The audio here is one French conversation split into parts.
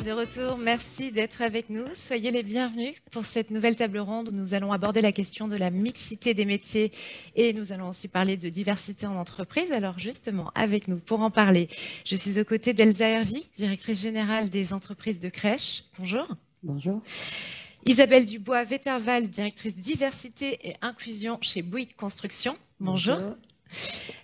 de retour. Merci d'être avec nous. Soyez les bienvenus pour cette nouvelle table ronde où nous allons aborder la question de la mixité des métiers et nous allons aussi parler de diversité en entreprise. Alors justement, avec nous pour en parler, je suis aux côtés d'Elsa Hervy, directrice générale des entreprises de crèche. Bonjour. Bonjour. Isabelle Dubois-Vetterval, directrice diversité et inclusion chez Bouygues Construction. Bonjour. Bonjour.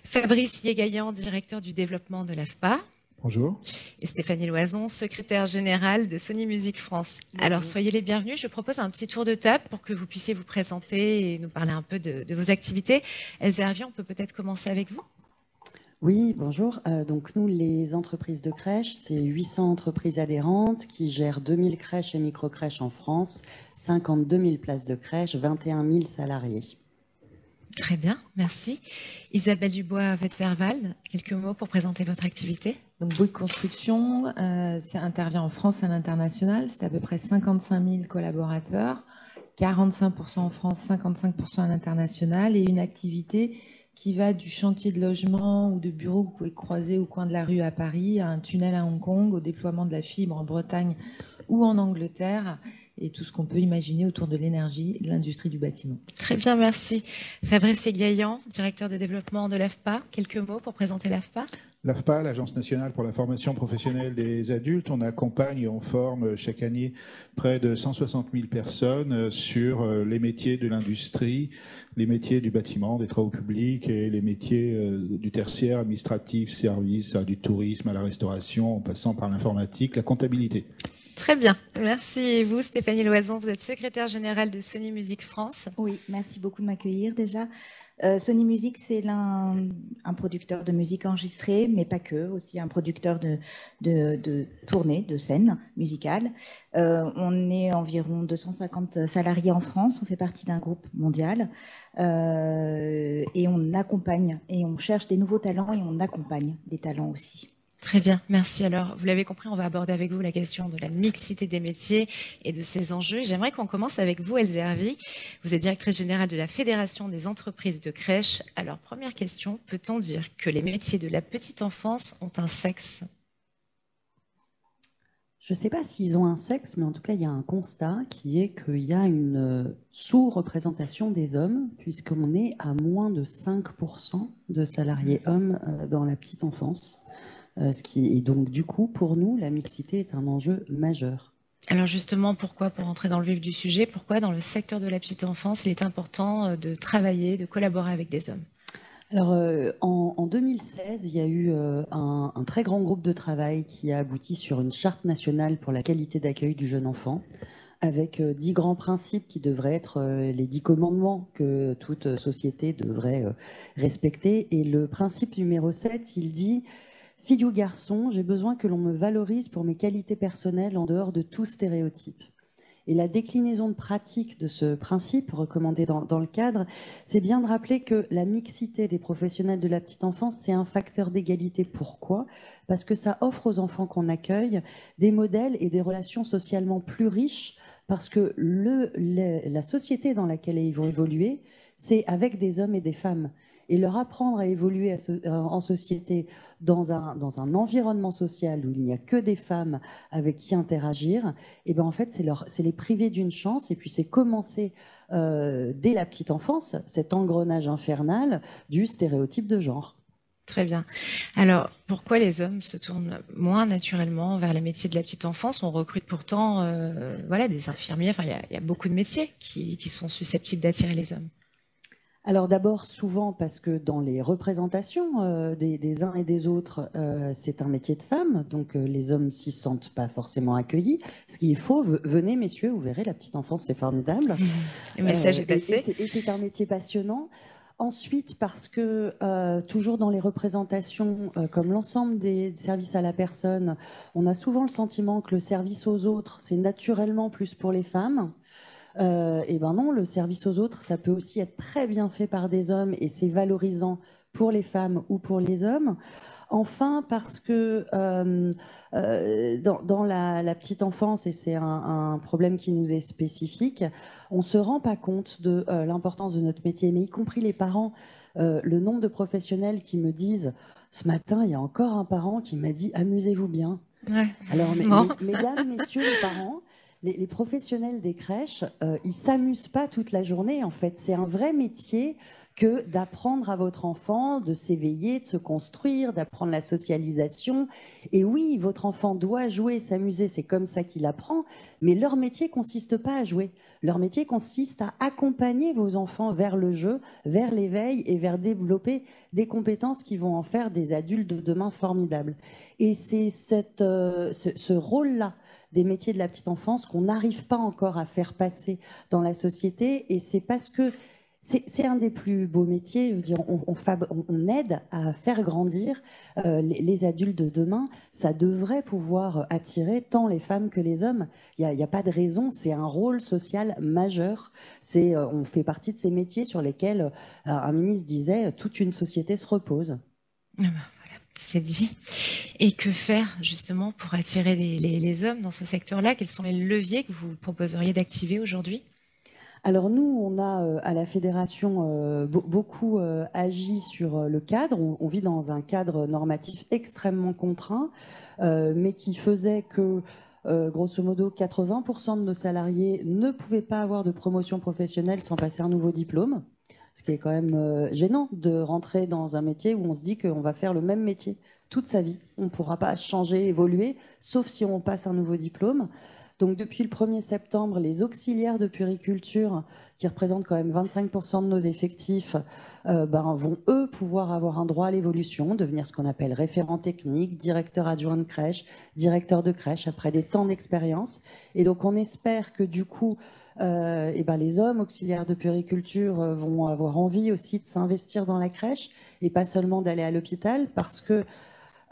Fabrice Yégaillan, directeur du développement de l'AFPA. Bonjour. Et Stéphanie Loison, secrétaire générale de Sony Music France. Bonjour. Alors, soyez les bienvenus. Je propose un petit tour de table pour que vous puissiez vous présenter et nous parler un peu de vos activités. Elsa Hervy, on peut peut-être commencer avec vous. Oui, bonjour. Donc nous, les entreprises de crèche, c'est 800 entreprises adhérentes qui gèrent 2000 crèches et micro-crèches en France, 52 000 places de crèche, 21 000 salariés. Très bien, merci. Isabelle Dubois-Vetterval, quelques mots pour présenter votre activité. Donc Bouygues Construction, ça intervient en France et à l'international. C'est à peu près 55 000 collaborateurs, 45% en France, 55% à l'international, et une activité qui va du chantier de logement ou de bureau que vous pouvez croiser au coin de la rue à Paris, à un tunnel à Hong Kong, au déploiement de la fibre en Bretagne ou en Angleterre, et tout ce qu'on peut imaginer autour de l'énergie et de l'industrie du bâtiment. Très bien, merci. Fabrice Yégaillan, directeur de développement de l'AFPA. Quelques mots pour présenter l'AFPA. L'AFPA, l'Agence nationale pour la formation professionnelle des adultes, on accompagne et on forme chaque année près de 160 000 personnes sur les métiers de l'industrie, les métiers du bâtiment, des travaux publics et les métiers du tertiaire, administratif, services, du tourisme à la restauration, en passant par l'informatique, la comptabilité. Très bien, merci. Et vous, Stéphanie Loison, vous êtes secrétaire générale de Sony Music France. Oui, merci beaucoup de m'accueillir déjà. Sony Music, c'est un producteur de musique enregistrée, mais pas que, aussi un producteur de tournées, de scènes musicales. On est environ 250 salariés en France, on fait partie d'un groupe mondial et on accompagne et on cherche des nouveaux talents et on accompagne les talents aussi. Très bien, merci. Alors, vous l'avez compris, on va aborder avec vous la question de la mixité des métiers et de ses enjeux. J'aimerais qu'on commence avec vous, Elsa Hervy. Vous êtes directrice générale de la Fédération des entreprises de crèche. Alors, première question, peut-on dire que les métiers de la petite enfance ont un sexe ? Je ne sais pas s'ils ont un sexe, mais en tout cas, il y a un constat qui est qu'il y a une sous-représentation des hommes, puisqu'on est à moins de 5% de salariés hommes dans la petite enfance. Et donc, du coup, pour nous, la mixité est un enjeu majeur. Alors justement, pourquoi, pour entrer dans le vif du sujet, pourquoi dans le secteur de la petite enfance, il est important de travailler, de collaborer avec des hommes ? Alors, en 2016, il y a eu un très grand groupe de travail qui a abouti sur une charte nationale pour la qualité d'accueil du jeune enfant, avec 10 grands principes qui devraient être les 10 commandements que toute société devrait respecter. Et le principe numéro 7, il dit... Fille ou garçon, j'ai besoin que l'on me valorise pour mes qualités personnelles en dehors de tout stéréotype. Et la déclinaison de pratique de ce principe, recommandé dans le cadre, c'est bien de rappeler que la mixité des professionnels de la petite enfance, c'est un facteur d'égalité. Pourquoi ? Parce que ça offre aux enfants qu'on accueille des modèles et des relations socialement plus riches, parce que la société dans laquelle ils vont évoluer, c'est avec des hommes et des femmes. Et leur apprendre à évoluer en société dans un environnement social où il n'y a que des femmes avec qui interagir, et ben en fait, c'est les priver d'une chance, et puis c'est commencer dès la petite enfance, cet engrenage infernal du stéréotype de genre. Très bien. Alors, pourquoi les hommes se tournent moins naturellement vers les métiers de la petite enfance ? On recrute pourtant des infirmiers, enfin, il y a beaucoup de métiers qui sont susceptibles d'attirer les hommes. Alors d'abord, souvent parce que dans les représentations des uns et des autres, c'est un métier de femme, donc les hommes s'y sentent pas forcément accueillis. Ce qui est faux, venez messieurs, vous verrez, la petite enfance c'est formidable. Le message est passé. Et c'est un métier passionnant. Ensuite, parce que toujours dans les représentations, comme l'ensemble des services à la personne, on a souvent le sentiment que le service aux autres, c'est naturellement plus pour les femmes. Et ben non, le service aux autres, ça peut aussi être très bien fait par des hommes et c'est valorisant pour les femmes ou pour les hommes. Enfin, parce que dans la petite enfance, et c'est un problème qui nous est spécifique, on ne se rend pas compte de l'importance de notre métier, mais y compris les parents, le nombre de professionnels qui me disent « Ce matin, il y a encore un parent qui m'a dit « Amusez-vous bien ». Ouais. Alors, Bon. mesdames, messieurs les parents, les professionnels des crèches, ils s'amusent pas toute la journée. En fait, c'est un vrai métier que d'apprendre à votre enfant, de s'éveiller, de se construire, d'apprendre la socialisation. Et oui, votre enfant doit jouer, s'amuser, c'est comme ça qu'il apprend. Mais leur métier consiste pas à jouer. Leur métier consiste à accompagner vos enfants vers le jeu, vers l'éveil et vers développer des compétences qui vont en faire des adultes de demain formidables. Et c'est ce rôle-là des métiers de la petite enfance qu'on n'arrive pas encore à faire passer dans la société. Et c'est parce que c'est un des plus beaux métiers. Je veux dire, on aide à faire grandir les adultes de demain. Ça devrait pouvoir attirer tant les femmes que les hommes. Il y a pas de raison. C'est un rôle social majeur. On fait partie de ces métiers sur lesquels un ministre disait toute une société se repose. Ah ben, voilà, c'est dit. Et que faire justement pour attirer les hommes dans ce secteur-là? Quels sont les leviers que vous proposeriez d'activer aujourd'hui? Alors nous, on a à la fédération beaucoup agi sur le cadre. On vit dans un cadre normatif extrêmement contraint, mais qui faisait que, grosso modo, 80% de nos salariés ne pouvaient pas avoir de promotion professionnelle sans passer un nouveau diplôme. Ce qui est quand même gênant de rentrer dans un métier où on se dit qu'on va faire le même métier toute sa vie. On ne pourra pas changer, évoluer, sauf si on passe un nouveau diplôme. Donc depuis le 1er septembre, les auxiliaires de puériculture, qui représentent quand même 25% de nos effectifs, vont eux pouvoir avoir un droit à l'évolution, devenir ce qu'on appelle référent technique, directeur adjoint de crèche, directeur de crèche, après des temps d'expérience. Et donc on espère que du coup, les hommes auxiliaires de puériculture vont avoir envie aussi de s'investir dans la crèche et pas seulement d'aller à l'hôpital, parce que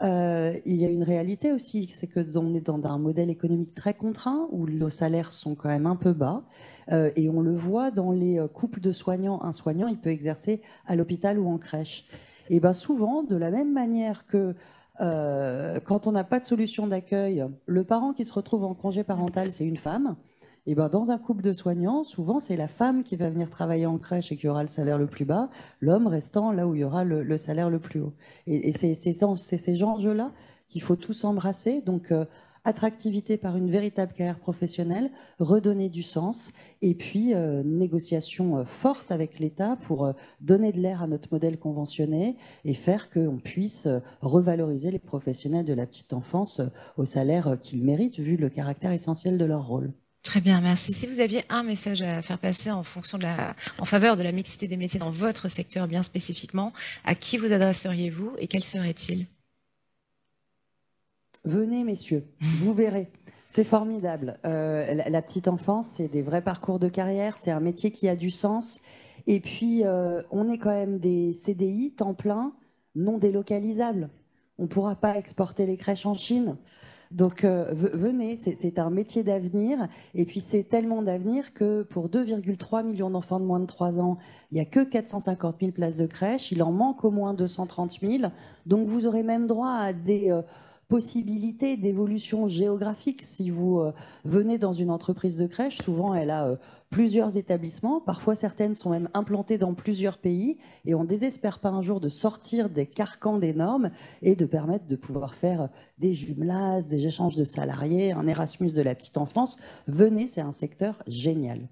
il y a une réalité aussi, c'est que on est dans un modèle économique très contraint où nos salaires sont quand même un peu bas et on le voit dans les couples de soignants. Un soignant, il peut exercer à l'hôpital ou en crèche. Et bien souvent, de la même manière que quand on n'a pas de solution d'accueil, le parent qui se retrouve en congé parental, c'est une femme. Et ben dans un couple de soignants, souvent c'est la femme qui va venir travailler en crèche et qui aura le salaire le plus bas, l'homme restant là où il y aura le salaire le plus haut. Et c'est ces enjeux-là qu'il faut tous embrasser. Donc attractivité par une véritable carrière professionnelle, redonner du sens, et puis négociation forte avec l'État pour donner de l'air à notre modèle conventionné et faire qu'on puisse revaloriser les professionnels de la petite enfance au salaire qu'ils méritent, vu le caractère essentiel de leur rôle. Très bien, merci. Si vous aviez un message à faire passer en faveur de la mixité des métiers dans votre secteur bien spécifiquement, à qui vous adresseriez-vous et quel serait-il? Venez, messieurs, vous verrez. C'est formidable. La petite enfance, c'est des vrais parcours de carrière, c'est un métier qui a du sens. Et puis, on est quand même des CDI, temps plein, non délocalisables. On ne pourra pas exporter les crèches en Chine. Donc venez, c'est un métier d'avenir. Et puis c'est tellement d'avenir que pour 2,3 millions d'enfants de moins de 3 ans, il n'y a que 450 000 places de crèche. Il en manque au moins 230 000. Donc vous aurez même droit à des possibilités d'évolution géographique. Si vous venez dans une entreprise de crèche, souvent elle a plusieurs établissements, parfois certaines sont même implantées dans plusieurs pays, et on ne désespère pas un jour de sortir des carcans des normes et de permettre de pouvoir faire des jumelages, des échanges de salariés, un Erasmus de la petite enfance. Venez, c'est un secteur génial.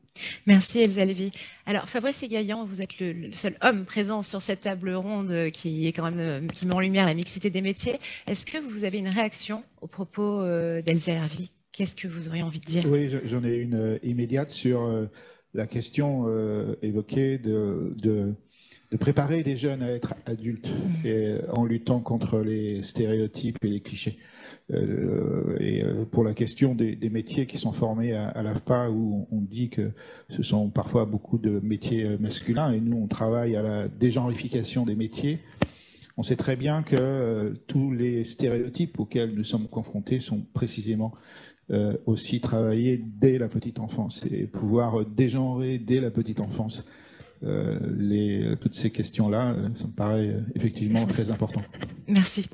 Merci Elsa Lévy. Alors Fabrice Gaillan, vous êtes le seul homme présent sur cette table ronde qui est quand même qui met en lumière la mixité des métiers. Est-ce que vous avez une réaction aux propos d'Elsa Hervy? Qu'est-ce que vous auriez envie de dire? Oui, j'en ai une immédiate sur la question évoquée de préparer des jeunes à être adultes et, en luttant contre les stéréotypes et les clichés. Pour la question des métiers qui sont formés à l'AFPA, où on dit que ce sont parfois beaucoup de métiers masculins, et nous on travaille à la dégenrification des métiers. On sait très bien que tous les stéréotypes auxquels nous sommes confrontés sont précisément aussi travaillés dès la petite enfance, et pouvoir dégenrer dès la petite enfance toutes ces questions-là, ça me paraît effectivement très important. Merci.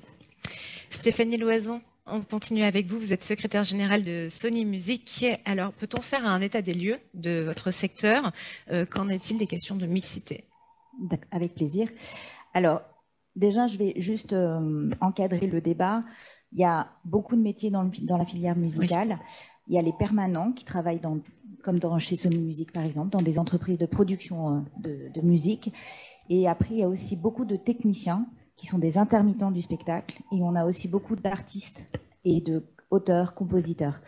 Stéphanie Loison, on continue avec vous. Vous êtes secrétaire générale de Sony Music. Alors, peut-on faire un état des lieux de votre secteur? Qu'en est-il des questions de mixité? Avec plaisir. Alors, déjà, je vais juste encadrer le débat. Il y a beaucoup de métiers dans la filière musicale. Oui. Il y a les permanents qui travaillent comme chez Sony Music par exemple, dans des entreprises de production de musique. Et après, il y a aussi beaucoup de techniciens qui sont des intermittents du spectacle. Et on a aussi beaucoup d'artistes et d'auteurs, compositeurs.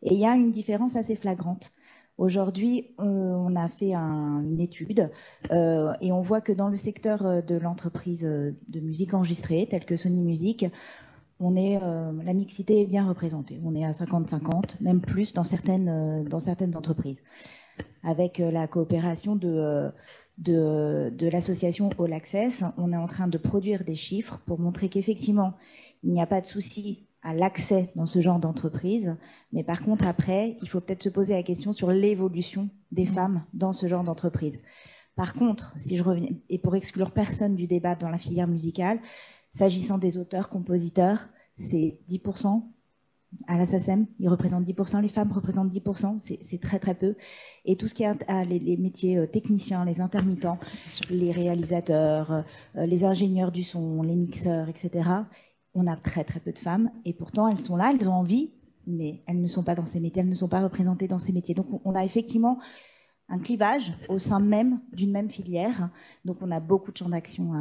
Et il y a une différence assez flagrante. Aujourd'hui, on a fait une étude et on voit que dans le secteur de l'entreprise de musique enregistrée, telle que Sony Music, la mixité est bien représentée. On est à 50-50, même plus dans certaines entreprises. Avec la coopération de l'association All Access, on est en train de produire des chiffres pour montrer qu'effectivement, il n'y a pas de souci à l'accès dans ce genre d'entreprise, mais par contre, après, il faut peut-être se poser la question sur l'évolution des femmes dans ce genre d'entreprise. Par contre, si je reviens, et pour exclure personne du débat dans la filière musicale, s'agissant des auteurs, compositeurs, c'est 10%. À la SACEM, ils représentent 10%, les femmes représentent 10%, c'est très très peu. Et tout ce qui est les métiers techniciens, les intermittents, les réalisateurs, les ingénieurs du son, les mixeurs, etc., on a très très peu de femmes. Et pourtant, elles sont là, elles ont envie, mais elles ne sont pas dans ces métiers, elles ne sont pas représentées dans ces métiers. Donc on a effectivement un clivage au sein même d'une même filière. Donc on a beaucoup de champs d'action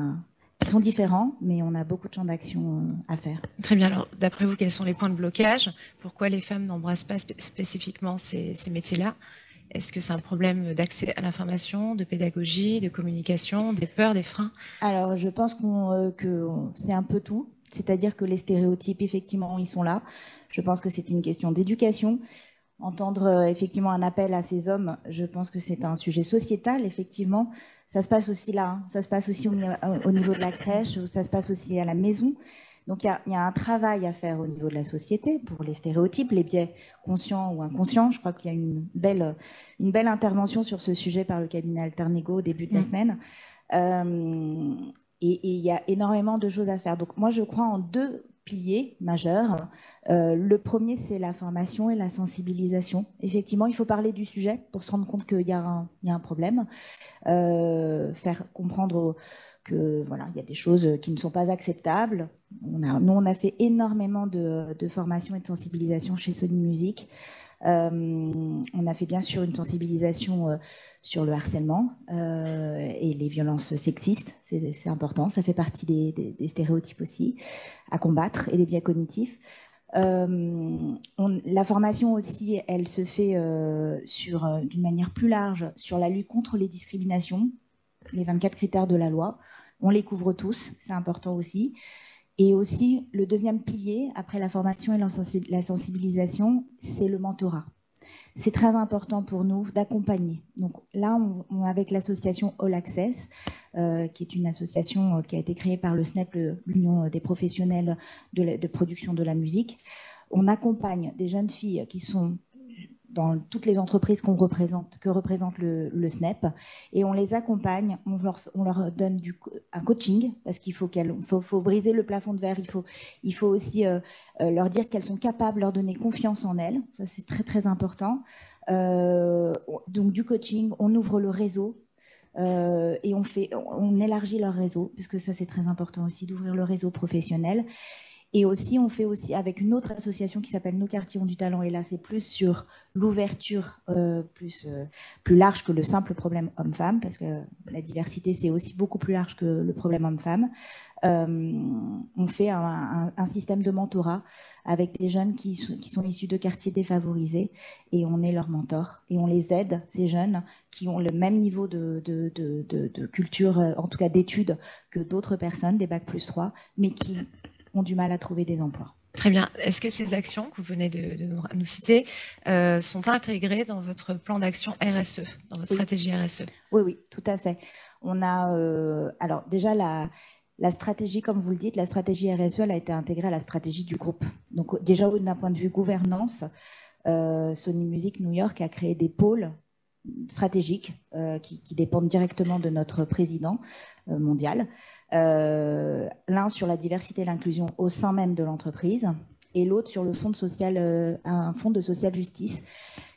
qui sont différents, mais on a beaucoup de champs d'action à faire. Très bien. Alors, d'après vous, quels sont les points de blocage? Pourquoi les femmes n'embrassent pas spécifiquement ces métiers-là? Est-ce que c'est un problème d'accès à l'information, de pédagogie, de communication, des peurs, des freins? Alors, je pense que c'est un peu tout. C'est-à-dire que les stéréotypes, effectivement, ils sont là. Je pense que c'est une question d'éducation. Entendre effectivement un appel à ces hommes, je pense que c'est un sujet sociétal, effectivement. Ça se passe aussi là, hein. Ça se passe aussi au niveau de la crèche, ça se passe aussi à la maison. Donc il y a un travail à faire au niveau de la société pour les stéréotypes, les biais conscients ou inconscients. Je crois qu'il y a une belle intervention sur ce sujet par le cabinet Alternego au début de la semaine. Et il y a énormément de choses à faire. Donc moi, je crois en deux piliers majeurs. Le premier, c'est la formation et la sensibilisation. Effectivement, il faut parler du sujet pour se rendre compte qu'il y a un problème. Faire comprendre que voilà, il y a des choses qui ne sont pas acceptables. Nous, on a fait énormément de formation et de sensibilisation chez Sony Music. On a fait bien sûr une sensibilisation sur le harcèlement et les violences sexistes, c'est important, ça fait partie des stéréotypes aussi à combattre et des biais cognitifs. La formation aussi, elle se fait d'une manière plus large sur la lutte contre les discriminations, les 24 critères de la loi. On les couvre tous, c'est important aussi. Et aussi, le deuxième pilier, après la formation et la sensibilisation, c'est le mentorat. C'est très important pour nous d'accompagner. Donc là, avec l'association All Access, qui est une association qui a été créée par le SNEP, l'Union des professionnels de production de la musique, on accompagne des jeunes filles qui sont dans toutes les entreprises que représente le SNEP, et on les accompagne, on leur donne un coaching, parce qu'il faut briser le plafond de verre, il faut aussi leur dire qu'elles sont capables, leur donner confiance en elles, ça c'est très très important. Donc du coaching, on ouvre le réseau, et on élargit leur réseau, parce que ça c'est très important aussi, d'ouvrir le réseau professionnel. Et aussi, on fait aussi avec une autre association qui s'appelle Nos quartiers ont du talent. Et là, c'est plus sur l'ouverture plus large que le simple problème homme-femme, parce que la diversité, c'est aussi beaucoup plus large que le problème homme-femme. On fait un système de mentorat avec des jeunes qui sont issus de quartiers défavorisés, et on est leur mentor. Et on les aide, ces jeunes qui ont le même niveau de culture, en tout cas d'études, que d'autres personnes, des Bac+3, mais qui ont du mal à trouver des emplois. Très bien. Est-ce que ces actions que vous venez de nous citer sont intégrées dans votre plan d'action RSE, dans votre stratégie RSE? Oui, tout à fait. On a, alors déjà, la stratégie, comme vous le dites, la stratégie RSE, elle a été intégrée à la stratégie du groupe. Donc déjà, d'un point de vue gouvernance, Sony Music New York a créé des pôles stratégiques qui dépendent directement de notre président mondial. L'un sur la diversité et l'inclusion au sein même de l'entreprise, et l'autre sur le fonds un fonds de social justice.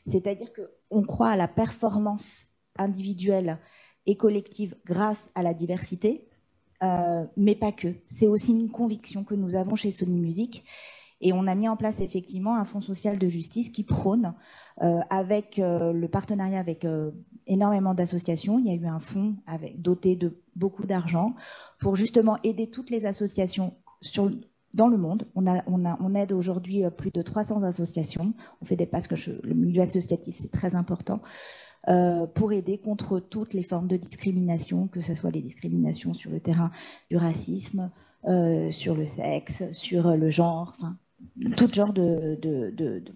C'est-à-dire qu'on croit à la performance individuelle et collective grâce à la diversité, mais pas que. C'est aussi une conviction que nous avons chez Sony Music. Et on a mis en place effectivement un fonds social de justice qui prône, avec le partenariat avec énormément d'associations. Il y a eu un fonds doté de beaucoup d'argent pour justement aider toutes les associations dans le monde. On aide aujourd'hui plus de 300 associations. On fait parce que le milieu associatif, c'est très important, pour aider contre toutes les formes de discrimination, que ce soit les discriminations sur le terrain du racisme, sur le sexe, sur le genre, enfin, tout genre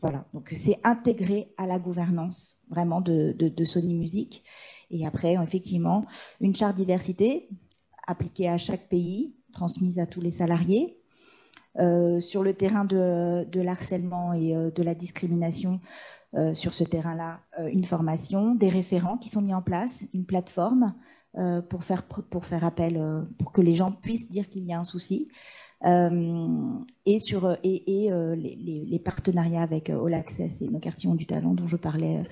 voilà. Donc, c'est intégré à la gouvernance vraiment de Sony Music. Et après, effectivement, une charte diversité appliquée à chaque pays, transmise à tous les salariés. Sur le terrain de l'harcèlement et de la discrimination, sur ce terrain-là, une formation, des référents qui sont mis en place, une plateforme pour faire appel, pour que les gens puissent dire qu'il y a un souci. Et les partenariats avec All Access et nos quartiers ont du talent dont je parlais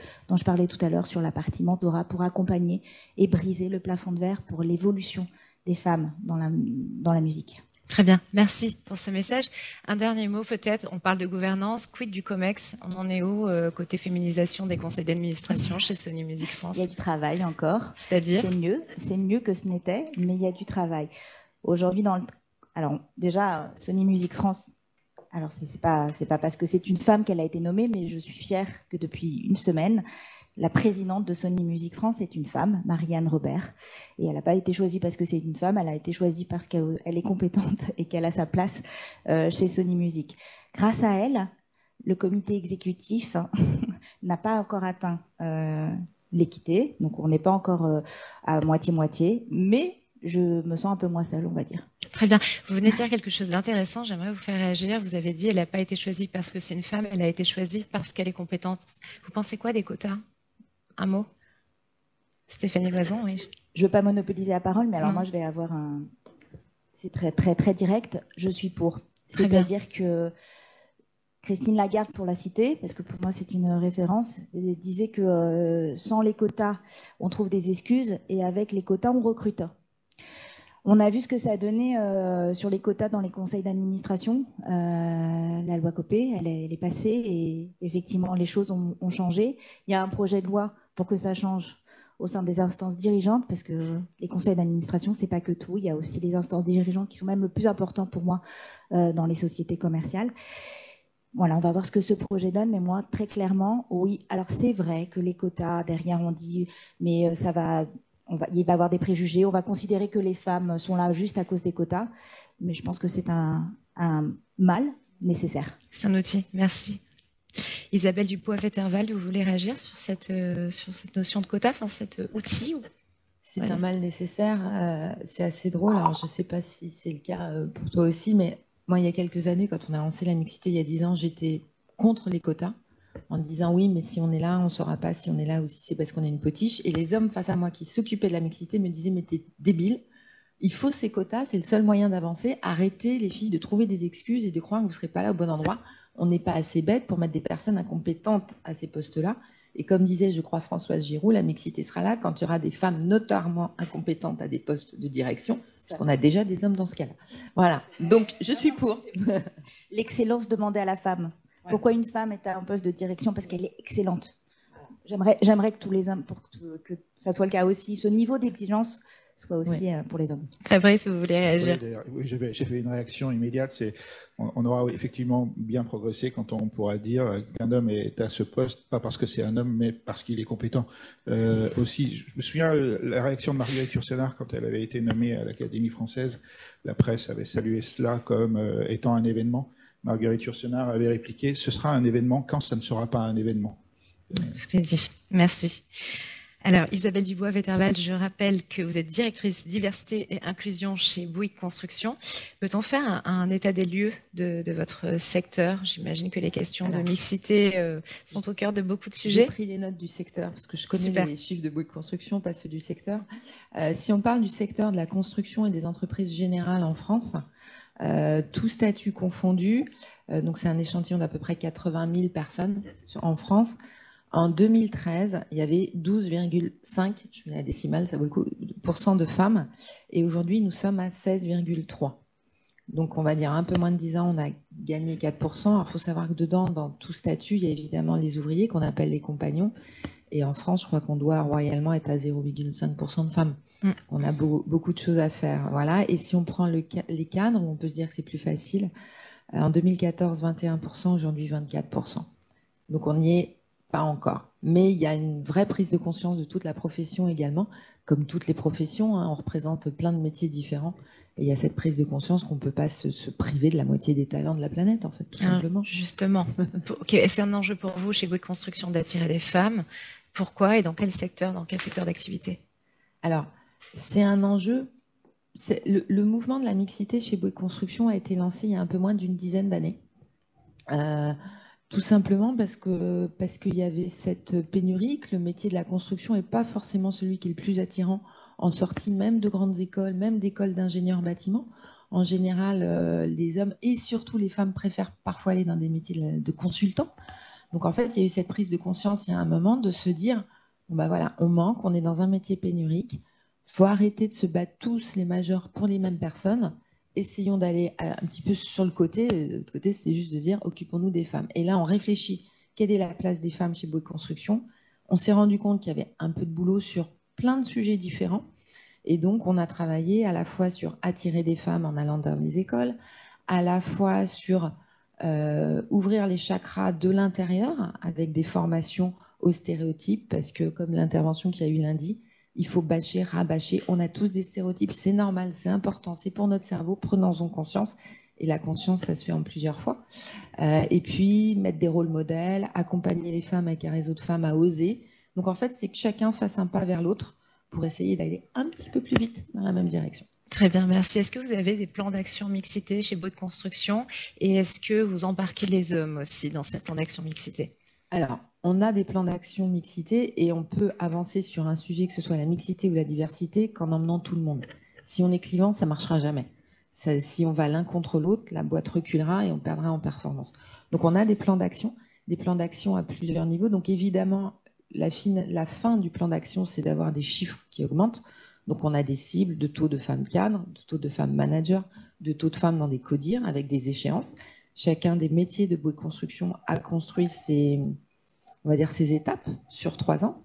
tout à l'heure sur la partie mentorat pour accompagner et briser le plafond de verre pour l'évolution des femmes dans la musique. Très bien, merci pour ce message. Un dernier mot peut-être, on parle de gouvernance, quid du COMEX? On en est où côté féminisation des conseils d'administration chez Sony Music France? Il y a du travail encore. C'est-à-dire? C'est mieux que ce n'était, mais il y a du travail. Aujourd'hui, alors déjà, Sony Music France, alors c'est pas parce que c'est une femme qu'elle a été nommée, mais je suis fière que depuis une semaine, la présidente de Sony Music France est une femme, Marie-Anne Robert. Et elle n'a pas été choisie parce que c'est une femme, elle a été choisie parce qu'elle est compétente et qu'elle a sa place chez Sony Music. Grâce à elle, le comité exécutif n'a pas encore atteint l'équité. Donc, on n'est pas encore à moitié-moitié, mais je me sens un peu moins seule, on va dire. Très bien. Vous venez de dire quelque chose d'intéressant. J'aimerais vous faire réagir. Vous avez dit qu'elle n'a pas été choisie parce que c'est une femme, elle a été choisie parce qu'elle est compétente. Vous pensez quoi des quotas? Un mot? Stéphanie Loison, oui. Je ne veux pas monopoliser la parole, mais alors moi, je vais avoir c'est très, très, très direct. Je suis pour. C'est-à-dire que Christine Lagarde, pour la citer, parce que pour moi, c'est une référence, elle disait que sans les quotas, on trouve des excuses, et avec les quotas, on recrute. On a vu ce que ça a donné sur les quotas dans les conseils d'administration. La loi Copé, elle est passée, et effectivement, les choses ont changé. Il y a un projet de loi pour que ça change au sein des instances dirigeantes, parce que les conseils d'administration, c'est pas que tout. Il y a aussi les instances dirigeantes qui sont même le plus important pour moi dans les sociétés commerciales. Voilà, on va voir ce que ce projet donne, mais moi, très clairement, oui. Alors, c'est vrai que les quotas, derrière, on dit, mais il va y avoir des préjugés, on va considérer que les femmes sont là juste à cause des quotas, mais je pense que c'est un mal nécessaire. C'est un outil, merci. Isabelle Dupois-Vettervald, vous voulez réagir sur cette notion de quota, enfin cet outil? C'est un mal nécessaire, c'est assez drôle. Alors, je ne sais pas si c'est le cas pour toi aussi, mais moi, il y a quelques années, quand on a lancé la mixité, il y a 10 ans, j'étais contre les quotas, en disant oui, mais si on est là, on ne saura pas si on est là ou si c'est parce qu'on est une potiche. Et les hommes face à moi qui s'occupaient de la mixité me disaient, mais t'es débile, il faut ces quotas, c'est le seul moyen d'avancer. Arrêtez les filles de trouver des excuses et de croire que vous ne serez pas là au bon endroit. On n'est pas assez bête pour mettre des personnes incompétentes à ces postes-là. Et comme disait, je crois, Françoise Giroud, la mixité sera là quand il y aura des femmes notoirement incompétentes à des postes de direction, parce qu'on a déjà des hommes dans ce cas-là. Voilà, donc je suis pour. L'excellence demandée à la femme. Ouais. Pourquoi une femme est à un poste de direction? Parce qu'elle est excellente. J'aimerais que tous les hommes, pour que ça soit le cas aussi, ce niveau d'exigence soit aussi pour les hommes. Fabrice, vous voulez réagir? Oui, j'ai fait une réaction immédiate. On aura effectivement bien progressé quand on pourra dire qu'un homme est à ce poste, pas parce que c'est un homme, mais parce qu'il est compétent. Aussi, je me souviens la réaction de Marguerite Yourcenar quand elle avait été nommée à l'Académie française. La presse avait salué cela comme étant un événement. Marguerite Yourcenar avait répliqué « Ce sera un événement quand ça ne sera pas un événement ». Tout est dit. Merci. Alors, Isabelle Dubois-Vettervald, je rappelle que vous êt directrice diversité et inclusion chez Bouygues Construction. Peut-on faire un état des lieux de votre secteur? J'imagine que les questions de mixité sont au cœur de beaucoup de sujets. J'ai pris les notes du secteur, parce que je connais les chiffres de Bouygues Construction, pas ceux du secteur. Si on parle du secteur de la construction et des entreprises générales en France, tout statut confondu, donc c'est un échantillon d'à peu près 80 000 personnes en France. En 2013, il y avait 12,5, je mets la décimale, ça vaut le coup, % de femmes. Et aujourd'hui, nous sommes à 16,3. Donc, on va dire un peu moins de 10 ans, on a gagné 4%. Alors, il faut savoir que dedans, dans tout statut, il y a évidemment les ouvriers qu'on appelle les compagnons. Et en France, je crois qu'on doit royalement être à 0,5% de femmes. On a beaucoup de choses à faire. Voilà. Et si on prend les cadres, on peut se dire que c'est plus facile. En 2014, 21%, aujourd'hui 24%. Donc, on n'y est pas encore. Mais il y a une vraie prise de conscience de toute la profession également. Comme toutes les professions, hein, on représente plein de métiers différents. Et il y a cette prise de conscience qu'on ne peut pas se priver de la moitié des talents de la planète, en fait, tout simplement. Justement. C'est un enjeu pour vous, chez Bouygues Construction, d'attirer des femmes. Pourquoi et dans quel secteur d'activité? Alors, c'est un enjeu. Le mouvement de la mixité chez Bouygues Construction a été lancé il y a un peu moins d'une dizaine d'années. Tout simplement parce qu'il y avait cette pénurie, que le métier de la construction n'est pas forcément celui qui est le plus attirant en sortie même de grandes écoles, même d'écoles d'ingénieurs bâtiments. En général, les hommes et surtout les femmes préfèrent parfois aller dans des métiers de consultants. Donc en fait, il y a eu cette prise de conscience il y a un moment de se dire, bon ben voilà, on manque, on est dans un métier pénurique, il faut arrêter de se battre tous les majors pour les mêmes personnes. Essayons d'aller un petit peu sur le côté. Le côté, c'est juste de dire, occupons-nous des femmes. Et là, on réfléchit, quelle est la place des femmes chez Bouygues Construction? On s'est rendu compte qu'il y avait un peu de boulot sur plein de sujets différents. Et donc, on a travaillé à la fois sur attirer des femmes en allant dans les écoles, à la fois sur ouvrir les chakras de l'intérieur avec des formations aux stéréotypes, parce que comme l'intervention qu'il y a eu lundi, il faut bâcher, rabâcher. On a tous des stéréotypes, c'est normal, c'est important, c'est pour notre cerveau, prenons-en conscience. Et la conscience, ça se fait en plusieurs fois. Et puis, mettre des rôles modèles, accompagner les femmes avec un réseau de femmes à oser. Donc, en fait, c'est que chacun fasse un pas vers l'autre pour essayer d'aller un petit peu plus vite dans la même direction. Très bien, merci. Est-ce que vous avez des plans d'action mixité chez Bouygues Construction? Et est-ce que vous embarquez les hommes aussi dans ces plans d'action mixité? Alors, on a des plans d'action mixité et on peut avancer sur un sujet, que ce soit la mixité ou la diversité, qu'en emmenant tout le monde. Si on est clivant, ça ne marchera jamais. Si on va l'un contre l'autre, la boîte reculera et on perdra en performance. Donc, on a des plans d'action à plusieurs niveaux. Donc, évidemment, la fin du plan d'action, c'est d'avoir des chiffres qui augmentent. Donc, on a des cibles de taux de femmes cadres, de taux de femmes managers, de taux de femmes dans des CODIR avec des échéances. Chacun des métiers de Bouygues Construction a construit ses étapes sur 3 ans.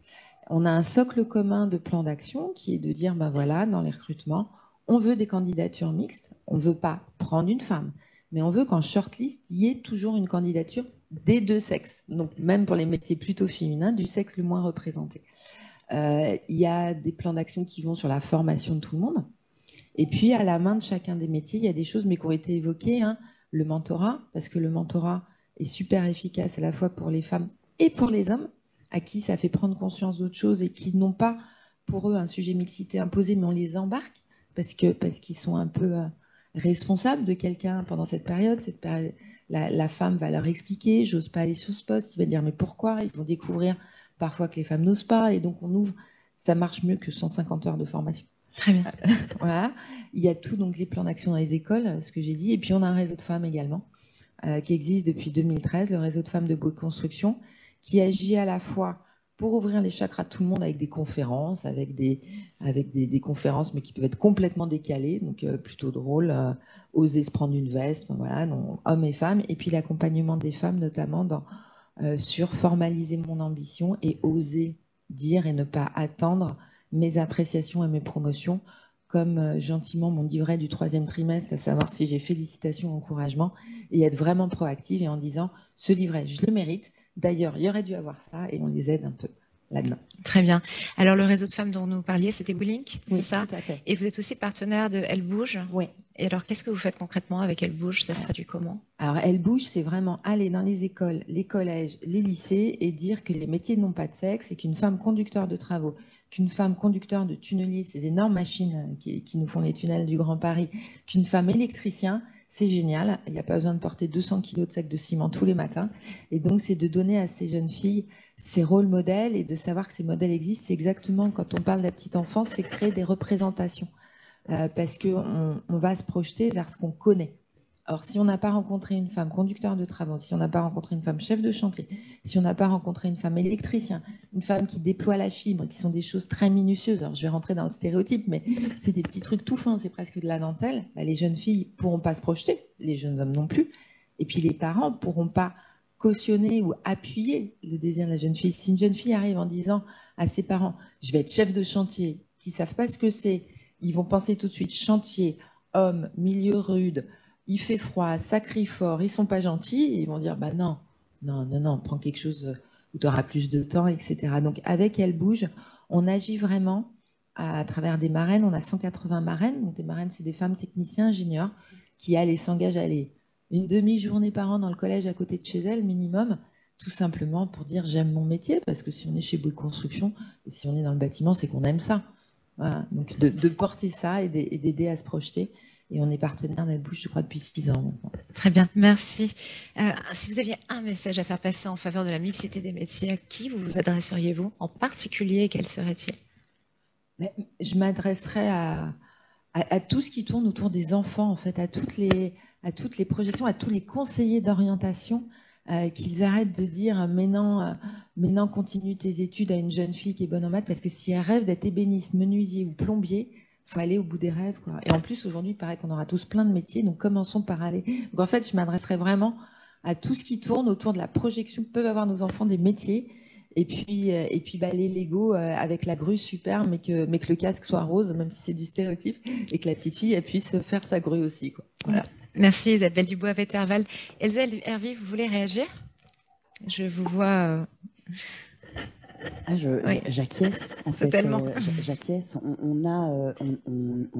On a un socle commun de plan d'action qui est de dire, ben voilà, dans les recrutements, on veut des candidatures mixtes. On ne veut pas prendre une femme, mais on veut qu'en shortlist, il y ait toujours une candidature des deux sexes. Donc, même pour les métiers plutôt féminins, du sexe le moins représenté. Il y a des plans d'action qui vont sur la formation de tout le monde. Et puis, à la main de chacun des métiers, il y a des choses, mais qui ont été évoquées. Le mentorat, parce que le mentorat est super efficace à la fois pour les femmes et pour les hommes, à qui ça fait prendre conscience d'autres choses et qui n'ont pas pour eux un sujet mixité imposé, mais on les embarque parce qu'ils sont un peu responsables de quelqu'un pendant cette période. La femme va leur expliquer, j'ose pas aller sur ce poste, il va dire mais pourquoi? Ils vont découvrir parfois que les femmes n'osent pas, et donc on ouvre, ça marche mieux que 150 heures de formation. Très bien. Voilà. Il y a tout, donc les plans d'action dans les écoles, ce que j'ai dit, et puis on a un réseau de femmes également, qui existe depuis 2013, le réseau de femmes de Bouygues Construction, qui agit à la fois pour ouvrir les chakras à tout le monde avec des conférences, avec des conférences, mais qui peuvent être complètement décalées, donc plutôt drôle, oser se prendre une veste, enfin, voilà, non, hommes et femmes, et puis l'accompagnement des femmes, notamment sur formaliser mon ambition et oser dire et ne pas attendre mes appréciations et mes promotions, comme gentiment mon livret du 3e trimestre, à savoir si j'ai félicitations, encouragement, et être vraiment proactive et en disant ce livret, je le mérite. D'ailleurs, il y aurait dû avoir ça, et on les aide un peu là-dedans. Très bien. Alors, le réseau de femmes dont nous parliez, c'était WeLink, c'est oui, ça? Tout à fait. Et vous êtes aussi partenaire de Elle Bouge? Oui. Et alors, qu'est-ce que vous faites concrètement avec Elle Bouge? Ça se traduit comment? Alors, Elle Bouge, c'est vraiment aller dans les écoles, les collèges, les lycées et dire que les métiers n'ont pas de sexe et qu'une femme conducteur de travaux, qu'une femme conducteur de tunnelier, ces énormes machines qui nous font les tunnels du Grand Paris, qu'une femme électricien, c'est génial. Il n'y a pas besoin de porter 200 kilos de sacs de ciment tous les matins. Et donc, c'est de donner à ces jeunes filles ces rôles modèles et de savoir que ces modèles existent. C'est exactement, quand on parle de la petite enfance, c'est créer des représentations. Parce qu'on va se projeter vers ce qu'on connaît. Alors, si on n'a pas rencontré une femme conducteur de travaux, si on n'a pas rencontré une femme chef de chantier, si on n'a pas rencontré une femme électricien, une femme qui déploie la fibre, qui sont des choses très minutieuses, alors je vais rentrer dans le stéréotype, mais c'est des petits trucs tout fins, c'est presque de la dentelle, bah, les jeunes filles ne pourront pas se projeter, les jeunes hommes non plus, et puis les parents ne pourront pas cautionner ou appuyer le désir de la jeune fille. Si une jeune fille arrive en disant à ses parents « je vais être chef de chantier », qui ne savent pas ce que c'est, ils vont penser tout de suite chantier, homme, milieu rude, il fait froid, ça crie fort, ils sont pas gentils, et ils vont dire bah non, prends quelque chose où tu auras plus de temps, etc. Donc avec Elle Bouge, on agit vraiment à travers des marraines. On a 180 marraines. Donc des marraines, c'est des femmes techniciens, ingénieurs qui allent et s'engagent à aller une demi-journée par an dans le collège à côté de chez elles, minimum, tout simplement pour dire j'aime mon métier, parce que si on est chez Bouygues Construction et si on est dans le bâtiment, c'est qu'on aime ça. Voilà. Donc de porter ça et d'aider à se projeter. Et on est partenaire d'Elle Bouge, je crois, depuis 6 ans. Très bien, merci. Si vous aviez un message à faire passer en faveur de la mixité des métiers, à qui vous vous adresseriez-vous en particulier, quel serait-il? Je m'adresserais à tout ce qui tourne autour des enfants, en fait, à toutes les projections, à tous les conseillers d'orientation, qu'ils arrêtent de dire maintenant continue tes études à une jeune fille qui est bonne en maths, parce que si elle rêve d'être ébéniste, menuisier ou plombier, il faut aller au bout des rêves, quoi. Et en plus, aujourd'hui, il paraît qu'on aura tous plein de métiers, donc commençons par aller. Donc en fait, je m'adresserais vraiment à tout ce qui tourne autour de la projection. Peuvent avoir nos enfants des métiers, et puis bah, les Lego avec la grue, super, mais que le casque soit rose, même si c'est du stéréotype, et que la petite fille, elle puisse faire sa grue aussi, quoi. Voilà. Merci Isabelle Dubois-Vetterval. Elsa Hervé, vous voulez réagir? Je vous vois... Oui. J'acquiesce, en fait. Totalement. J'acquiesce. On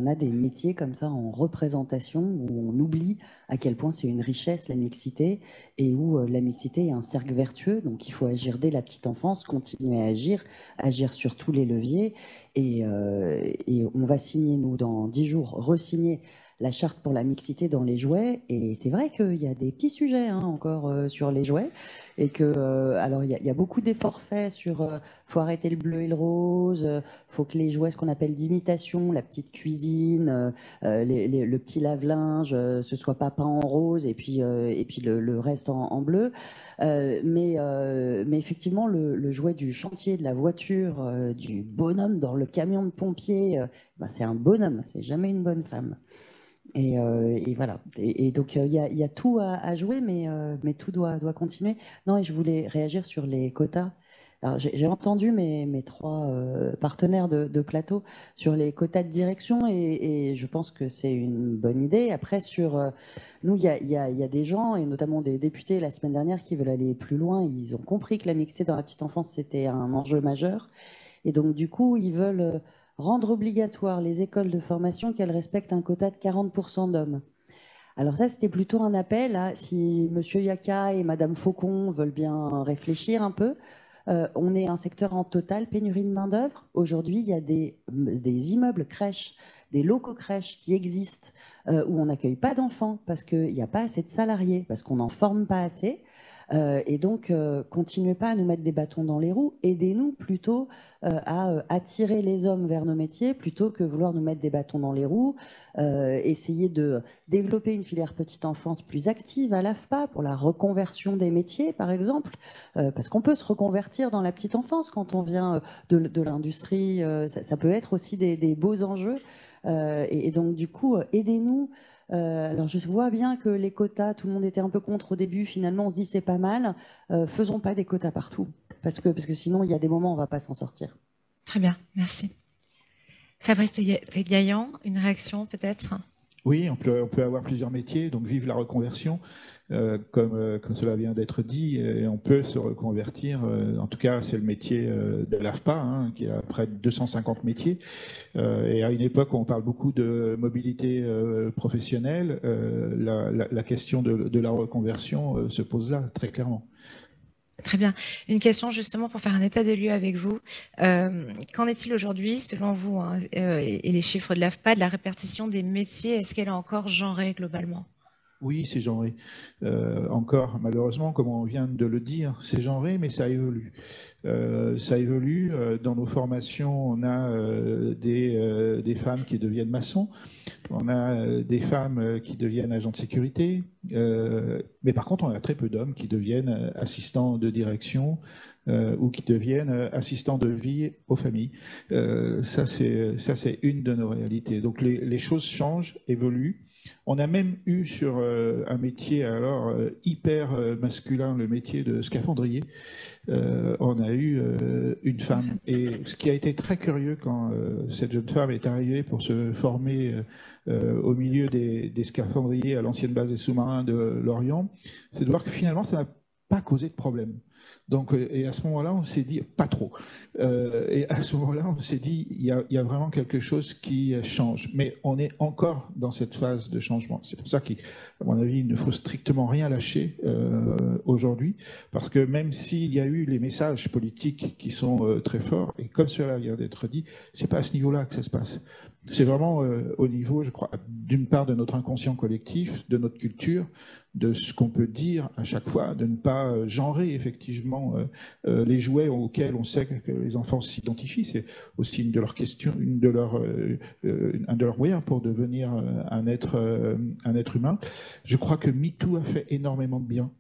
a des métiers comme ça en représentation où on oublie à quel point c'est une richesse, la mixité, et où la mixité est un cercle vertueux. Donc, il faut agir dès la petite enfance, continuer à agir sur tous les leviers. Et on va signer, nous, dans 10 jours, re-signer la charte pour la mixité dans les jouets. Et c'est vrai qu'il y a des petits sujets encore sur les jouets. Et que, alors, il y a beaucoup d'efforts faits sur faut arrêter le bleu et le rose, faut que les jouets, ce qu'on appelle d'imitation, la petite cuisine, le petit lave-linge, ce soit pas peint en rose et puis le reste en bleu. Mais effectivement, le jouet du chantier, de la voiture, du bonhomme dans le camion de pompier, c'est un bonhomme, c'est jamais une bonne femme. Et voilà. Et donc, il y a tout à jouer, mais tout doit continuer. Non, et je voulais réagir sur les quotas. Alors, j'ai entendu mes 3 partenaires de plateau sur les quotas de direction et je pense que c'est une bonne idée. Après, nous, il y a des gens, et notamment des députés la semaine dernière, qui veulent aller plus loin. Ils ont compris que la mixité dans la petite enfance, c'était un enjeu majeur. Et donc, du coup, ils veulent rendre obligatoire les écoles de formation qu'elles respectent un quota de 40% d'hommes. Alors ça, c'était plutôt un appel à, si Monsieur Yaka et Madame Faucon veulent bien réfléchir un peu. On est un secteur en totale pénurie de main-d'œuvre. Aujourd'hui, il y a des immeubles crèches, des locaux crèches qui existent où on n'accueille pas d'enfants parce qu'il n'y a pas assez de salariés, parce qu'on n'en forme pas assez. Et donc, continuez pas à nous mettre des bâtons dans les roues. Aidez-nous plutôt à attirer les hommes vers nos métiers plutôt que vouloir nous mettre des bâtons dans les roues. Essayez de développer une filière petite enfance plus active à l'AFPA pour la reconversion des métiers, par exemple, parce qu'on peut se reconvertir dans la petite enfance quand on vient de l'industrie. Ça peut être aussi des beaux enjeux. Et donc, du coup, aidez-nous. Alors je vois bien que les quotas, tout le monde était un peu contre au début, finalement on se dit c'est pas mal, faisons pas des quotas partout, parce que sinon il y a des moments où on va pas s'en sortir. Très bien, merci. Fabrice Tegaillan, une réaction peut-être? Oui, on peut avoir plusieurs métiers, donc vive la reconversion, comme cela vient d'être dit, et on peut se reconvertir, en tout cas c'est le métier de l'AFPA, qui a près de 250 métiers, et à une époque où on parle beaucoup de mobilité professionnelle, la question de la reconversion se pose là, très clairement. Très bien. Une question justement pour faire un état des lieux avec vous. Qu'en est-il aujourd'hui, selon vous, et les chiffres de l'AFPA, de la répartition des métiers? Est-ce qu'elle est encore genrée globalement? Oui, c'est genré. Encore, malheureusement, comme on vient de le dire, c'est genré, mais ça évolue. Ça évolue. Dans nos formations, on a des femmes qui deviennent maçons, on a des femmes qui deviennent agents de sécurité, mais par contre, on a très peu d'hommes qui deviennent assistants de direction ou qui deviennent assistants de vie aux familles. Ça, c'est une de nos réalités. Donc, les choses changent, évoluent. On a même eu sur un métier alors hyper masculin, le métier de scaphandrier, on a eu une femme. Et ce qui a été très curieux quand cette jeune femme est arrivée pour se former au milieu des scaphandriers à l'ancienne base des sous-marins de Lorient, c'est de voir que finalement ça n'a pas causé de problème. Donc, et à ce moment-là, on s'est dit, pas trop. Et à ce moment-là, on s'est dit, il y a vraiment quelque chose qui change. Mais on est encore dans cette phase de changement. C'est pour ça qu'à mon avis, il ne faut strictement rien lâcher aujourd'hui. Parce que même s'il y a eu les messages politiques qui sont très forts, et comme cela vient d'être dit, c'est pas à ce niveau-là que ça se passe. C'est vraiment au niveau, je crois, d'une part de notre inconscient collectif, de notre culture, de ce qu'on peut dire à chaque fois, de ne pas genrer effectivement les jouets auxquels on sait que les enfants s'identifient. C'est aussi une de leurs questions, un de leurs moyens pour devenir un être humain. Je crois que MeToo a fait énormément de bien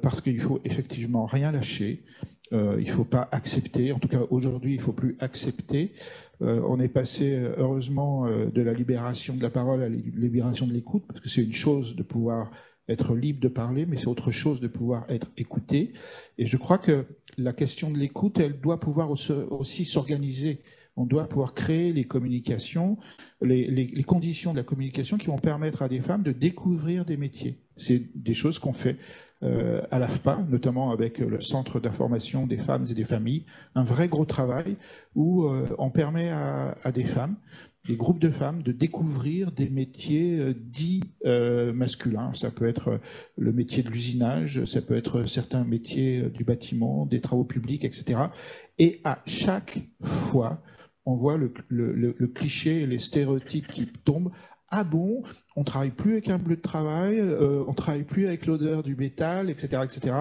parce qu'il faut effectivement rien lâcher. Il ne faut pas accepter, en tout cas aujourd'hui il ne faut plus accepter. On est passé heureusement de la libération de la parole à la libération de l'écoute, parce que c'est une chose de pouvoir être libre de parler, mais c'est autre chose de pouvoir être écouté. Et je crois que la question de l'écoute, elle doit pouvoir aussi s'organiser. On doit pouvoir créer les communications, les conditions de la communication qui vont permettre à des femmes de découvrir des métiers. C'est des choses qu'on fait à l'AFPA, notamment avec le Centre d'information des femmes et des familles, un vrai gros travail où on permet à des femmes, des groupes de femmes, de découvrir des métiers dits masculins. Ça peut être le métier de l'usinage, ça peut être certains métiers du bâtiment, des travaux publics, etc. Et à chaque fois, on voit le cliché et les stéréotypes qui tombent. Ah bon, on ne travaille plus avec un bleu de travail, on ne travaille plus avec l'odeur du métal, etc., etc.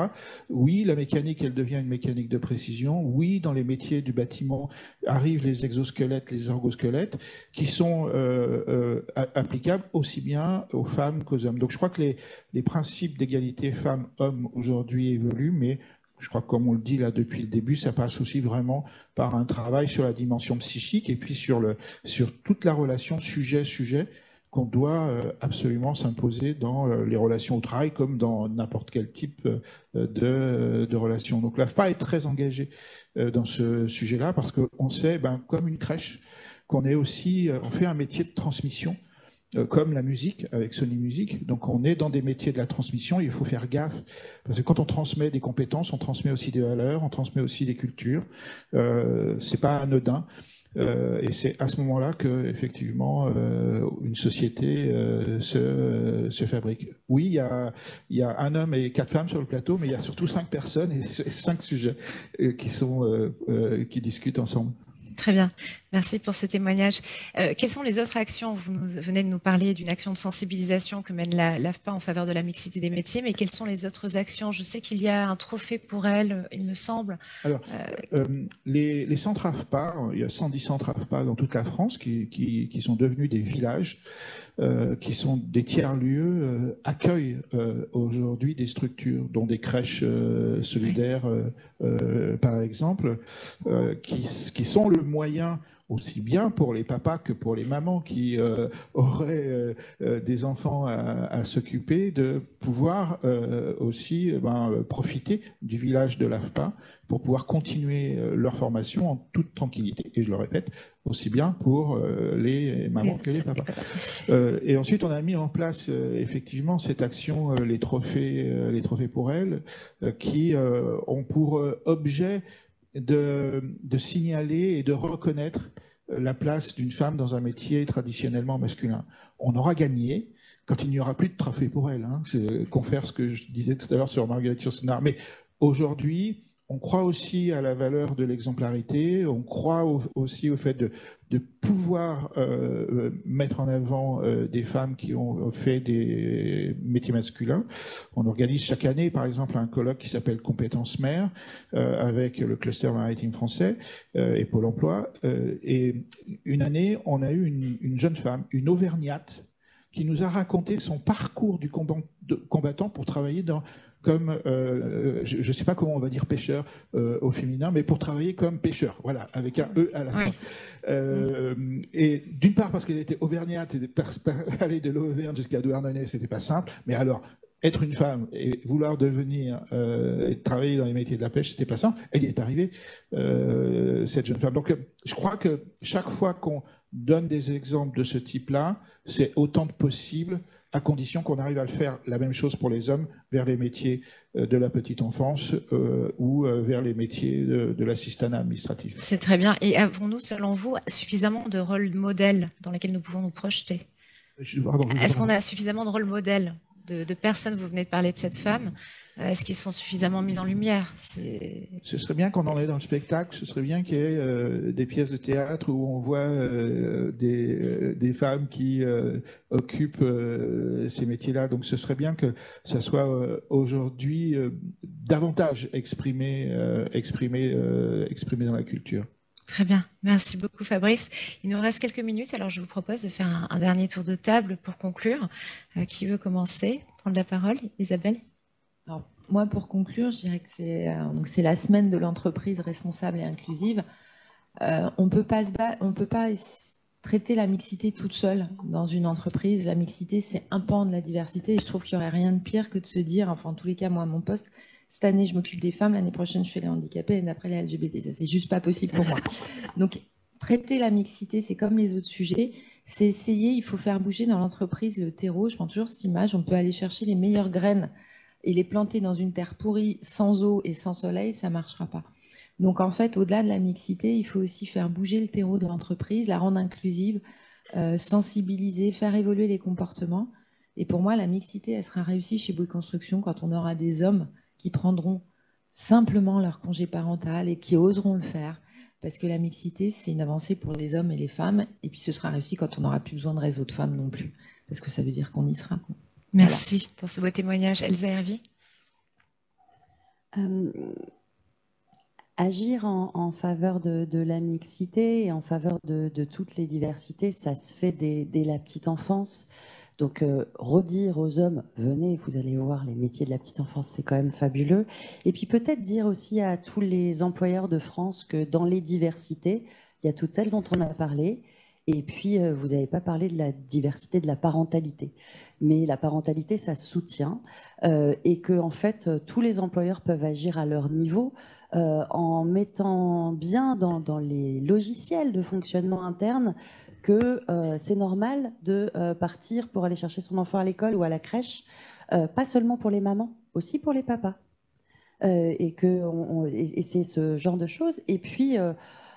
Oui, la mécanique, elle devient une mécanique de précision. Oui, dans les métiers du bâtiment arrivent les exosquelettes, les ergosquelettes, qui sont applicables aussi bien aux femmes qu'aux hommes. Donc je crois que les principes d'égalité femmes-hommes aujourd'hui évoluent, mais je crois que comme on le dit là depuis le début, ça passe aussi vraiment par un travail sur la dimension psychique et puis sur toute la relation sujet-sujet qu'on doit absolument s'imposer dans les relations au travail comme dans n'importe quel type de relation. Donc l'AFPA est très engagée dans ce sujet-là parce qu'on sait, comme une crèche, qu'on est aussi, on fait un métier de transmission comme la musique avec Sony Music. Donc on est dans des métiers de la transmission et il faut faire gaffe parce que quand on transmet des compétences, on transmet aussi des valeurs, on transmet aussi des cultures. C'est pas anodin. Et c'est à ce moment-là que effectivement une société se fabrique. Oui, il y a un homme et 4 femmes sur le plateau, mais il y a surtout 5 personnes et 5 sujets qui discutent ensemble. Très bien, merci pour ce témoignage. Quelles sont les autres actions? Vous venez de nous parler d'une action de sensibilisation que mène l'AFPA en faveur de la mixité des métiers, mais quelles sont les autres actions? Je sais qu'il y a un trophée pour elle, il me semble. Alors, les centres AFPA, il y a 110 centres AFPA dans toute la France qui sont devenus des villages, qui sont des tiers-lieux, accueillent aujourd'hui des structures, dont des crèches solidaires, par exemple, qui sont le moyen aussi bien pour les papas que pour les mamans qui auraient des enfants à s'occuper, de pouvoir aussi profiter du village de l'AFPA pour pouvoir continuer leur formation en toute tranquillité. Et je le répète, aussi bien pour les mamans que les papas. Et ensuite, on a mis en place effectivement cette action, les trophées pour elles, qui ont pour objet de signaler et de reconnaître la place d'une femme dans un métier traditionnellement masculin. On aura gagné quand il n'y aura plus de trophée pour elle. C'est confère ce que je disais tout à l'heure sur Marguerite Yourcenar. Mais aujourd'hui, on croit aussi à la valeur de l'exemplarité, on croit aussi au fait de pouvoir mettre en avant des femmes qui ont fait des métiers masculins. On organise chaque année, par exemple, un colloque qui s'appelle Compétences mères avec le cluster maritime français et Pôle emploi. Et une année, on a eu une jeune femme, une auvergnate, qui nous a raconté son parcours du combattant pour travailler comme, je ne sais pas comment on va dire pêcheur au féminin, mais pour travailler comme pêcheur, voilà, avec un E à la fin. Et d'une part parce qu'elle était auvergnate, et aller de l'Auvergne jusqu'à Douarnenez, c'était pas simple, mais alors être une femme et vouloir devenir et travailler dans les métiers de la pêche, c'était pas simple. Elle y est arrivée, cette jeune femme. Donc, je crois que chaque fois qu'on donne des exemples de ce type-là, c'est autant que possible, à condition qu'on arrive à le faire la même chose pour les hommes vers les métiers de la petite enfance ou vers les métiers de l'assistanat administratif. C'est très bien. Et avons-nous, selon vous, suffisamment de rôles modèles dans lesquels nous pouvons nous projeter? Est-ce qu'on a suffisamment de rôles modèles de personnes, vous venez de parler de cette femme, est-ce qu'ils sont suffisamment mis en lumière? Ce serait bien qu'on en ait dans le spectacle, ce serait bien qu'il y ait des pièces de théâtre où on voit des femmes qui occupent ces métiers-là. Donc ce serait bien que ça soit aujourd'hui davantage exprimé dans la culture. Très bien, merci beaucoup Fabrice. Il nous reste quelques minutes, alors je vous propose de faire un dernier tour de table pour conclure. Qui veut commencer? Prendre la parole, Isabelle? Alors, moi, pour conclure, je dirais que c'est la semaine de l'entreprise responsable et inclusive. On peut pas traiter la mixité toute seule dans une entreprise. La mixité, c'est un pan de la diversité et je trouve qu'il n'y aurait rien de pire que de se dire, enfin en tous les cas, moi, à mon poste, cette année, je m'occupe des femmes, l'année prochaine, je fais les handicapés, et d'après les LGBT. Ça, c'est juste pas possible pour moi. Donc, traiter la mixité, c'est comme les autres sujets, c'est essayer, il faut faire bouger dans l'entreprise le terreau. Je prends toujours cette image, on peut aller chercher les meilleures graines et les planter dans une terre pourrie, sans eau et sans soleil, ça marchera pas. Donc, en fait, au-delà de la mixité, il faut aussi faire bouger le terreau de l'entreprise, la rendre inclusive, sensibiliser, faire évoluer les comportements. Et pour moi, la mixité, elle sera réussie chez Bouygues Construction quand on aura des hommes qui prendront simplement leur congé parental et qui oseront le faire, parce que la mixité, c'est une avancée pour les hommes et les femmes, et puis ce sera réussi quand on n'aura plus besoin de réseau de femmes non plus, parce que ça veut dire qu'on y sera. Merci pour ce beau témoignage. Elsa Hervy. Agir en faveur de la mixité et en faveur de toutes les diversités, ça se fait dès la petite enfance. Donc, redire aux hommes, venez, vous allez voir, les métiers de la petite enfance, c'est quand même fabuleux. Et puis peut-être dire aussi à tous les employeurs de France que dans les diversités, il y a toutes celles dont on a parlé. Et puis, vous n'avez pas parlé de la diversité de la parentalité. Mais la parentalité, ça se soutient. Et que, en fait, tous les employeurs peuvent agir à leur niveau en mettant bien dans les logiciels de fonctionnement interne que c'est normal de partir pour aller chercher son enfant à l'école ou à la crèche, pas seulement pour les mamans, aussi pour les papas. Et c'est ce genre de choses. Et puis,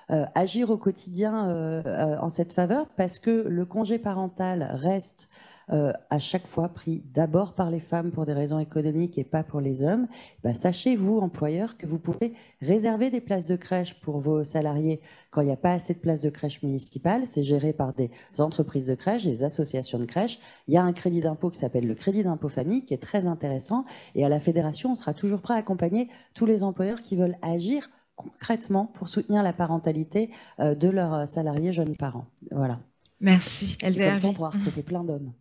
agir au quotidien en cette faveur, parce que le congé parental reste à chaque fois pris d'abord par les femmes pour des raisons économiques et pas pour les hommes. Sachez, vous, employeurs, que vous pouvez réserver des places de crèche pour vos salariés quand il n'y a pas assez de places de crèche municipales. C'est géré par des entreprises de crèche, des associations de crèche. Il y a un crédit d'impôt qui s'appelle le crédit d'impôt famille, qui est très intéressant. Et à la Fédération, on sera toujours prêt à accompagner tous les employeurs qui veulent agir concrètement pour soutenir la parentalité de leurs salariés jeunes parents. Voilà. Merci. Elsa Hervy. Comme ça, on pourra recruter plein d'hommes.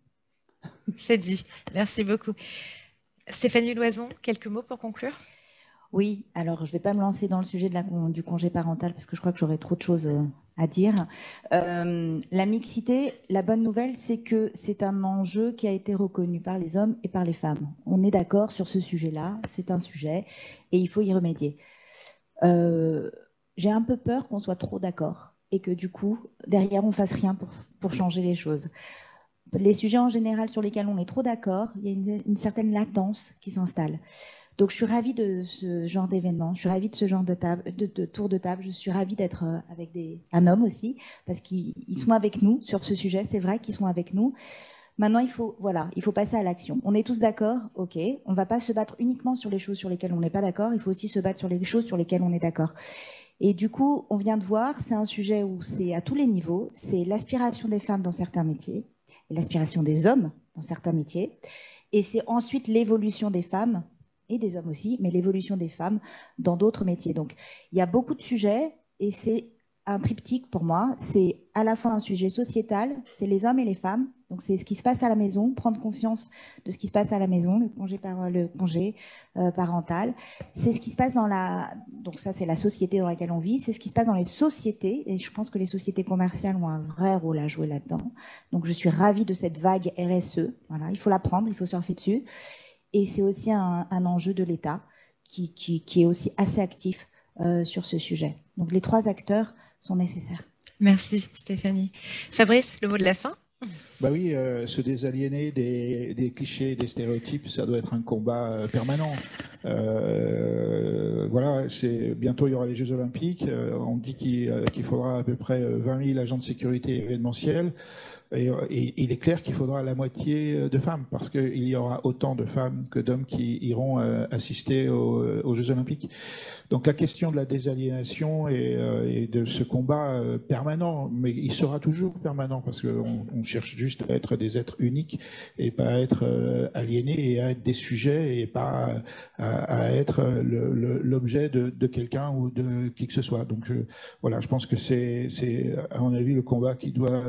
C'est dit. Merci beaucoup. Stéphanie Loison, quelques mots pour conclure? Oui, alors je ne vais pas me lancer dans le sujet du congé parental parce que je crois que j'aurais trop de choses à dire. La mixité, la bonne nouvelle, c'est que c'est un enjeu qui a été reconnu par les hommes et par les femmes. On est d'accord sur ce sujet-là, c'est un sujet et il faut y remédier. J'ai un peu peur qu'on soit trop d'accord et que du coup, derrière, on ne fasse rien pour changer les choses. Les sujets en général sur lesquels on est trop d'accord, il y a une certaine latence qui s'installe. Donc, je suis ravie de ce genre d'événement, je suis ravie de ce genre de tour de table, je suis ravie d'être avec un homme aussi, parce qu'ils sont avec nous sur ce sujet, c'est vrai qu'ils sont avec nous. Maintenant, il faut passer à l'action. On est tous d'accord, ok. On ne va pas se battre uniquement sur les choses sur lesquelles on n'est pas d'accord. Il faut aussi se battre sur les choses sur lesquelles on est d'accord. Et du coup, on vient de voir, c'est un sujet où c'est à tous les niveaux. C'est l'aspiration des femmes dans certains métiers et l'aspiration des hommes dans certains métiers. Et c'est ensuite l'évolution des femmes et des hommes aussi, mais l'évolution des femmes dans d'autres métiers. Donc, il y a beaucoup de sujets et c'est un triptyque pour moi. C'est à la fois un sujet sociétal, c'est les hommes et les femmes. Donc, c'est ce qui se passe à la maison, prendre conscience de ce qui se passe à la maison, le congé parental. C'est ce qui se passe donc ça, c'est la société dans laquelle on vit. C'est ce qui se passe dans les sociétés. Et je pense que les sociétés commerciales ont un vrai rôle à jouer là-dedans. Donc, je suis ravie de cette vague RSE. Voilà, il faut la prendre, il faut surfer dessus. Et c'est aussi un enjeu de l'État qui est aussi assez actif sur ce sujet. Donc, les 3 acteurs sont nécessaires. Merci Stéphanie. Fabrice, le mot de la fin? Bah oui, se désaliéner des clichés, des stéréotypes, ça doit être un combat permanent. Voilà, bientôt il y aura les Jeux Olympiques. On dit qu'il faudra à peu près 20 000 agents de sécurité événementiels. Et il est clair qu'il faudra la moitié de femmes, parce qu'il y aura autant de femmes que d'hommes qui iront assister aux Jeux Olympiques. Donc la question de la désaliénation et de ce combat permanent, mais il sera toujours permanent, parce qu'on cherche juste à être des êtres uniques et pas à être aliénés et à être des sujets et pas à être l'objet de quelqu'un ou de qui que ce soit. Donc voilà, je pense que c'est à mon avis le combat qui doit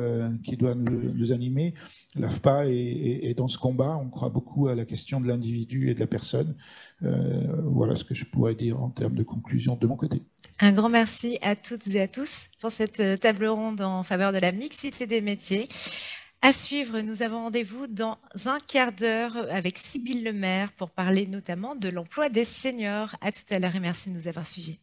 nous animer. L'AFPA est dans ce combat. On croit beaucoup à la question de l'individu et de la personne. Voilà ce que je pourrais dire en termes de conclusion de mon côté. Un grand merci à toutes et à tous pour cette table ronde en faveur de la mixité des métiers. À suivre, nous avons rendez-vous dans un quart d'heure avec Sybille Lemaire pour parler notamment de l'emploi des seniors. À tout à l'heure et merci de nous avoir suivis.